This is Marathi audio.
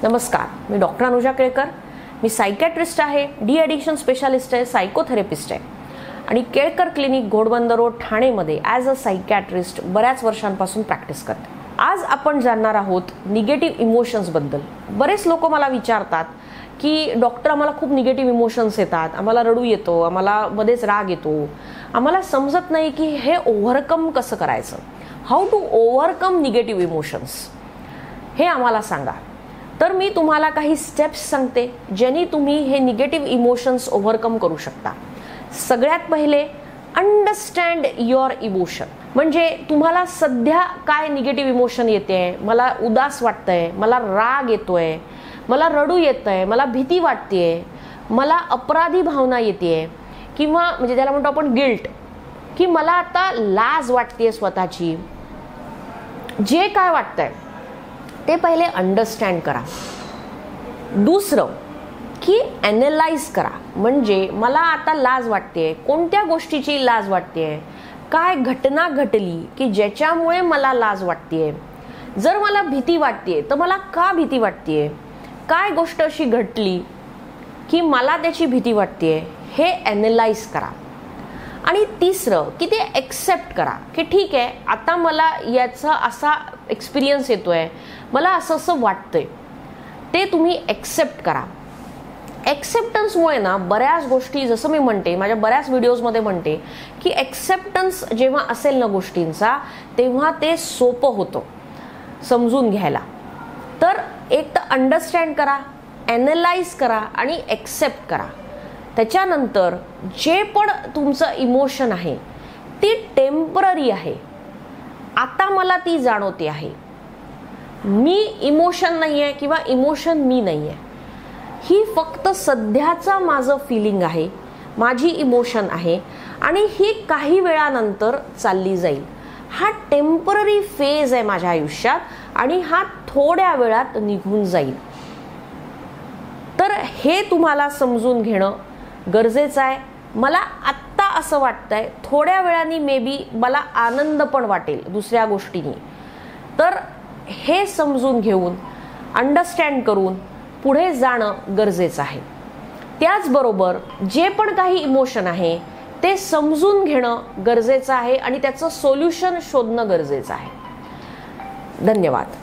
नमस्कार, मी डॉक्टर अनुजा केळकर. मी सायकॅट्रिस्ट आहे, डी ॲडिक्शन स्पेशालिस्ट आहे, सायकोथेरपिस्ट आहे आणि केळकर क्लिनिक घोडबंदर रोड ठाणेमध्ये ॲज अ सायकॅट्रिस्ट बऱ्याच वर्षांपासून प्रॅक्टिस करते. आज आपण जाणणार आहोत निगेटिव्ह इमोशन्सबद्दल. बरेच लोक मला विचारतात की डॉक्टर आम्हाला खूप निगेटिव्ह इमोशन्स येतात, आम्हाला रडू येतो, आम्हाला मध्येच राग येतो, आम्हाला समजत नाही की हे ओव्हरकम कसं करायचं. How to overcome negative emotions हे आम्हाला सांगा. तर मी तुम्हाला काही स्टेप्स सांगते ज्यांनी तुम्ही हे निगेटिव्ह इमोशन्स ओव्हरकम करू शकता. सगळ्यात पहिले अंडरस्टँड युअर इमोशन. म्हणजे तुम्हाला सध्या काय निगेटिव्ह इमोशन येते. मला उदास वाटतंय, मला राग येतोय, मला रडू येतंय, मला भीती वाटतेय, मला अपराधी भावना येते, किंवा म्हणजे त्याला म्हणतो आपण गिल्ट, की मला आता लाज वाटते स्वतःची. जे काय वाटतंय ते पहिले अंडरस्टँड करा. दुसरं की ॲनालाइज करा. म्हणजे मला आता लाज वाटते, कोणत्या गोष्टीची लाज वाटते, काय घटना घडली की ज्याच्यामुळे मला लाज वाटते. जर मला भीती वाटते तर मला का भीती वाटते, काय गोष्ट अशी घडली की मला त्याची भीती वाटते, हे ॲनालाइज करा. आणि तिसरं की ते ॲक्सेप्ट करा की ठीक आहे, आता मला याचा असा एक्सपिरियन्स येतोय, मला असं असं वाटतंय. ते तुम्ही ॲक्सेप्ट करा. ॲक्सेप्टन्समुळे ना बऱ्याच गोष्टी, जसं मी म्हणते माझ्या बऱ्याच व्हिडिओजमध्ये म्हणते की ॲक्सेप्टन्स जेव्हा असेल ना गोष्टींचा, तेव्हा ते सोपं होतं समजून घ्यायला. तर एक तर अंडरस्टँड करा, ॲनालाइज करा आणि ॲक्सेप्ट करा. त्याच्यानंतर जे पण तुमचं इमोशन आहे ती टेम्पररी आहे. आता मला ती जाणवते आहे. मी इमोशन नाही आहे किंवा इमोशन मी नाही आहे. ही फक्त सध्याचा माझं फिलिंग आहे, माझी इमोशन आहे आणि ही काही वेळानंतर चालली जाईल. हा टेम्पररी फेज आहे माझ्या आयुष्यात आणि हा थोड्या वेळात निघून जाईल. तर हे तुम्हाला समजून घेणं गरजेचं आहे. मला आत्ता असं वाटतंय, थोड्या वेळाने मे बी मला आनंद पण वाटेल दुसऱ्या गोष्टींनी. तर हे समजून घेऊन, अंडरस्टँड करून पुढे जाणं गरजेचं आहे. त्याचबरोबर जे पण काही इमोशन आहे ते समजून घेणं गरजेचं आहे आणि त्याचं सोल्युशन शोधणं गरजेचं आहे. धन्यवाद.